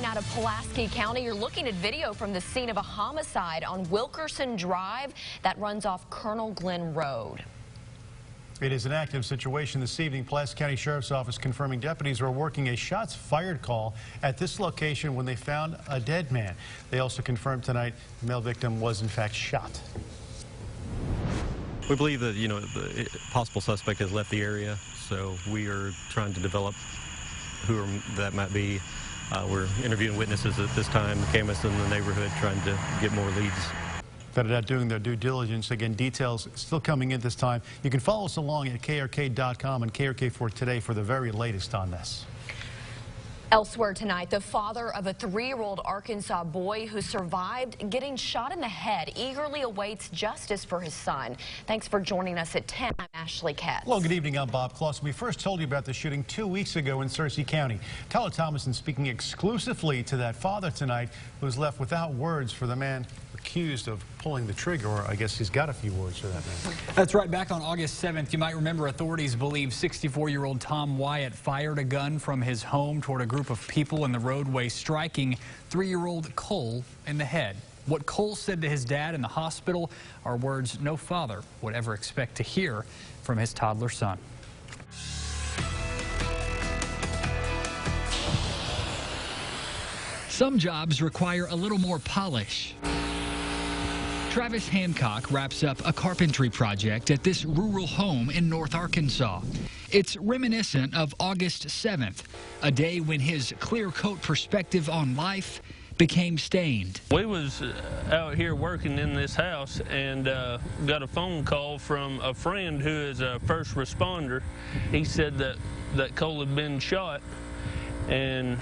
out of Pulaski County. You're looking at video from the scene of a homicide on Wilkerson Drive that runs off Colonel Glenn Road. It is an active situation this evening. Pulaski County Sheriff's Office confirming deputies were working a shots fired call at this location when they found a dead man. They also confirmed tonight the male victim was in fact shot. We believe that, the possible suspect has left the area, so we are trying to develop who that might be. We're interviewing witnesses at this time, cameras in the neighborhood, trying to get more leads. That are doing their due diligence. Again, details still coming in this time. You can follow us along at KARK.com and KARK4 Today for the very latest on this. Elsewhere tonight, the father of a 3-year-old Arkansas boy who survived getting shot in the head eagerly awaits justice for his son. Thanks for joining us at 10. I'm Ashley Katz. Well, good evening. I'm Bob Clausen. We first told you about the shooting 2 weeks ago in Searcy County. Tyler Thomason speaking exclusively to that father tonight who was left without words for the man accused of pulling the trigger, or I guess he's got a few words for that man. That's right. Back on August 7th, you might remember authorities believe 64-year-old Tom Wyatt fired a gun from his home toward a group of people in the roadway, striking 3-year-old Cole in the head. What Cole said to his dad in the hospital are words no father would ever expect to hear from his toddler son. Some jobs require a little more polish. Travis Hancock wraps up a carpentry project at this rural home in North Arkansas. It's reminiscent of August 7th, a day when his clear-coat perspective on life became stained. We was out here working in this house and got a phone call from a friend who is a first responder. He said that Cole had been shot, and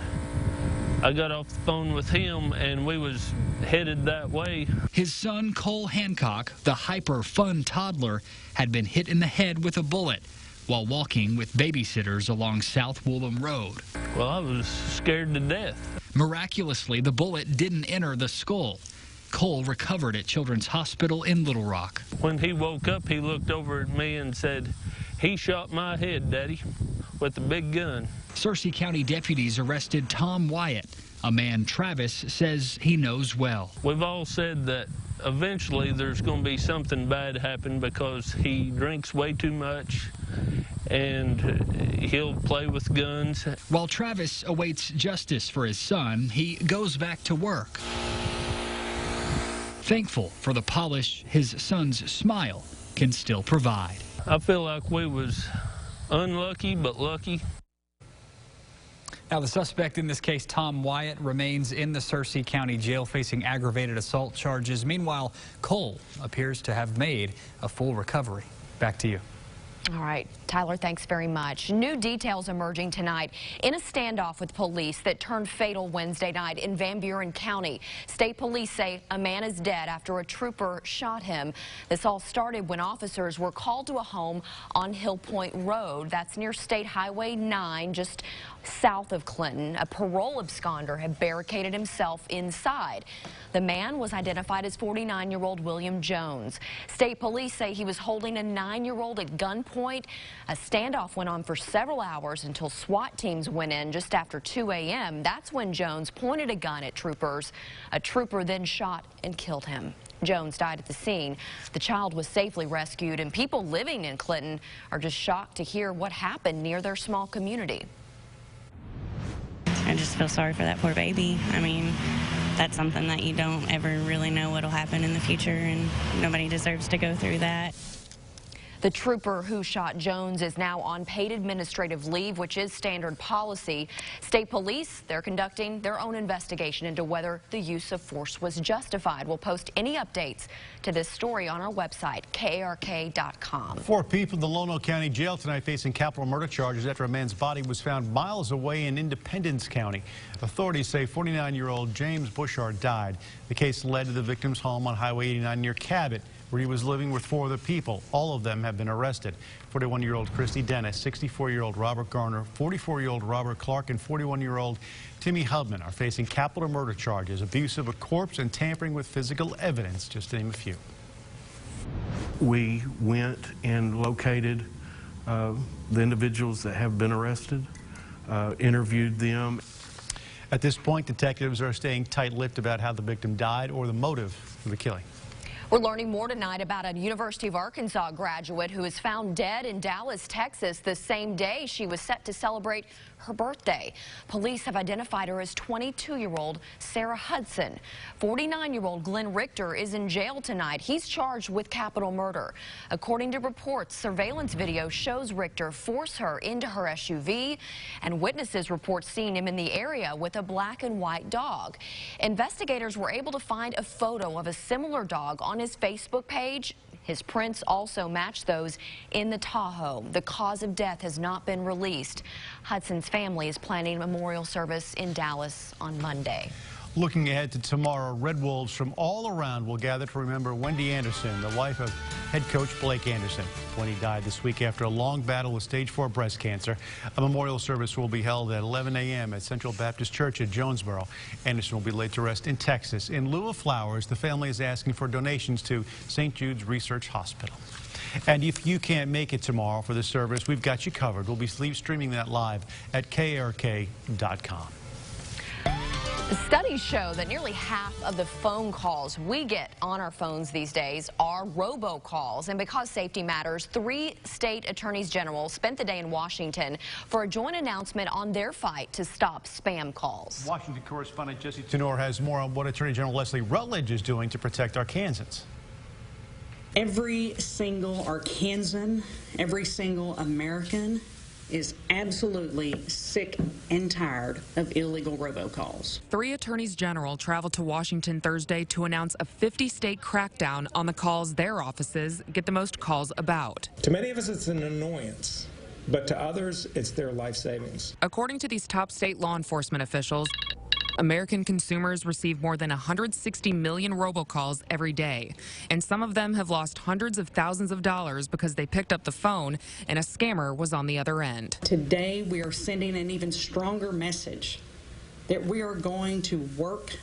I got off the phone with him and we was headed that way. His son, Cole Hancock, the hyper-fun toddler, had been hit in the head with a bullet while walking with babysitters along South Woolham Road. Well, I was scared to death. Miraculously, the bullet didn't enter the skull. Cole recovered at Children's Hospital in Little Rock. When he woke up, he looked over at me and said, "He shot my head, Daddy, with a big gun." Searcy County deputies arrested Tom Wyatt, a man Travis says he knows well. We've all said that eventually there's going to be something bad happen because he drinks way too much and he'll play with guns. While Travis awaits justice for his son, he goes back to work. Thankful for the polish his son's smile can still provide. I feel like we was unlucky but lucky. Now, the suspect in this case, Tom Wyatt, remains in the Searcy County Jail facing aggravated assault charges. Meanwhile, Cole appears to have made a full recovery. Back to you. All right, Tyler, thanks very much. New details emerging tonight in a standoff with police that turned fatal Wednesday night in Van Buren County. State police say a man is dead after a trooper shot him. This all started when officers were called to a home on Hill Point Road. That's near State Highway 9, just south of Clinton. A parole absconder had barricaded himself inside. The man was identified as 49-year-old William Jones. State police say he was holding a 9-year-old at gunpoint. A standoff went on for several hours until SWAT teams went in just after 2 a.m. That's when Jones pointed a gun at troopers. A trooper then shot and killed him. Jones died at the scene. The child was safely rescued, and people living in Clinton are just shocked to hear what happened near their small community. I just feel sorry for that poor baby. I mean, that's something that you don't ever really know what'll happen in the future, and nobody deserves to go through that. The trooper who shot Jones is now on paid administrative leave, which is standard policy. State police, they're conducting their own investigation into whether the use of force was justified. We'll post any updates to this story on our website, KARK.com. 4 people in the Lono County Jail tonight facing capital murder charges after a man's body was found miles away in Independence County. Authorities say 49-year-old James Bushard died. The case led to the victim's home on Highway 89 near Cabot, where he was living with 4 other people. All of them have been arrested. 41-year-old Christy Dennis, 64-year-old Robert Garner, 44-year-old Robert Clark, and 41-year-old Timmy Hubman are facing capital murder charges, abuse of a corpse, and tampering with physical evidence, just to name a few. We went and located the individuals that have been arrested, interviewed them. At this point, detectives are staying tight-lipped about how the victim died or the motive for the killing. We're learning more tonight about a University of Arkansas graduate who was found dead in Dallas, Texas, the same day she was set to celebrate her birthday. Police have identified her as 22-year-old Sarah Hudson. 49-year-old Glenn Richter is in jail tonight. He's charged with capital murder. According to reports, surveillance video shows Richter force her into her SUV, and witnesses report seeing him in the area with a black and white dog. Investigators were able to find a photo of a similar dog on his Facebook page. His prints also match those in the Tahoe. The cause of death has not been released. Hudson's family is planning a memorial service in Dallas on Monday. Looking ahead to tomorrow, Red Wolves from all around will gather to remember Wendy Anderson, the wife of head coach Blake Anderson. Wendy died this week after a long battle with stage 4 breast cancer. A memorial service will be held at 11 a.m. at Central Baptist Church at Jonesboro. Anderson will be laid to rest in Texas. In lieu of flowers, the family is asking for donations to St. Jude's Research Hospital. And if you can't make it tomorrow for the service, we've got you covered. We'll be streaming that live at KARK.com. Studies show that nearly half of the phone calls we get on our phones these days are robocalls. And because safety matters, 3 state attorneys general spent the day in Washington for a joint announcement on their fight to stop spam calls. Washington correspondent Jesse Tenor has more on what Attorney General Leslie Rutledge is doing to protect Arkansans. Every single Arkansan, every single American is absolutely sick and tired of illegal robocalls. 3 attorneys general traveled to Washington Thursday to announce a 50-state crackdown on the calls their offices get the most calls about. To many of us, it's an annoyance, but to others, it's their life savings. According to these top state law enforcement officials, American consumers receive more than 160 million robocalls every day, and some of them have lost hundreds of thousands of dollars because they picked up the phone and a scammer was on the other end. Today, we are sending an even stronger message that we are going to work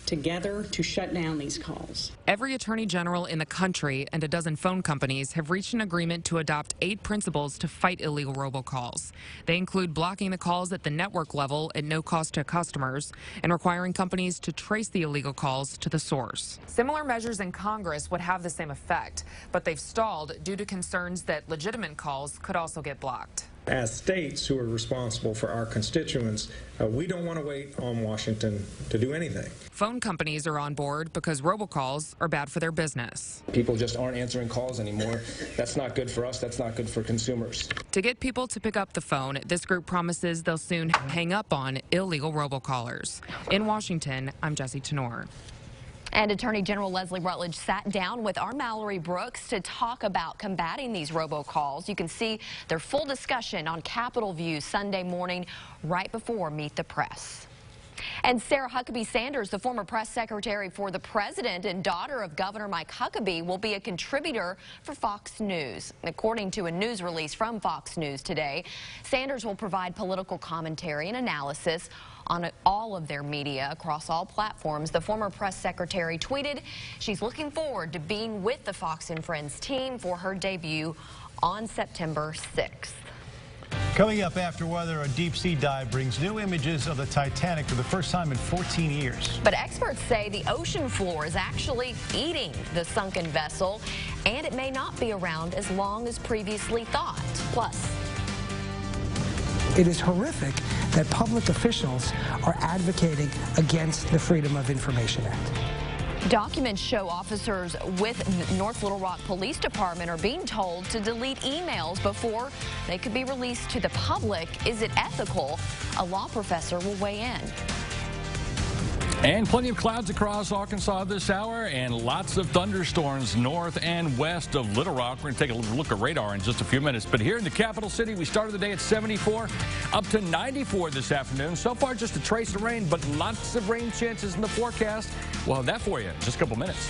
together to shut down these calls. Every attorney general in the country and a dozen phone companies have reached an agreement to adopt 8 principles to fight illegal robocalls. They include blocking the calls at the network level at no cost to customers and requiring companies to trace the illegal calls to the source. Similar measures in Congress would have the same effect, but they've stalled due to concerns that legitimate calls could also get blocked. As states who are responsible for our constituents, we don't want to wait on Washington to do anything. Phone companies are on board because robocalls are bad for their business. People just aren't answering calls anymore. That's not good for us. That's not good for consumers. To get people to pick up the phone, this group promises they'll soon hang up on illegal robocallers. In Washington, I'm Jesse Tenor. And Attorney General Leslie Rutledge sat down with our Mallory Brooks to talk about combating these robocalls. You can see their full discussion on Capitol View Sunday morning right before Meet the Press. And Sarah Huckabee Sanders, the former press secretary for the president and daughter of Governor Mike Huckabee, will be a contributor for Fox News. According to a news release from Fox News today, Sanders will provide political commentary and analysis on all of their media across all platforms. The former press secretary tweeted she's looking forward to being with the Fox and Friends team for her debut on September 6th. Coming up after weather, a deep-sea dive brings new images of the Titanic for the first time in 14 years. But experts say the ocean floor is actually eating the sunken vessel, and it may not be around as long as previously thought. Plus, it is horrific that public officials are advocating against the Freedom of Information Act. Documents show officers with North Little Rock Police Department are being told to delete emails before they could be released to the public. Is it ethical? A law professor will weigh in. And plenty of clouds across Arkansas this hour and lots of thunderstorms north and west of Little Rock. We're going to take a look at radar in just a few minutes. But here in the capital city, we started the day at 74, up to 94 this afternoon. So far, just a trace of rain, but lots of rain chances in the forecast. We'll have that for you in just a couple minutes.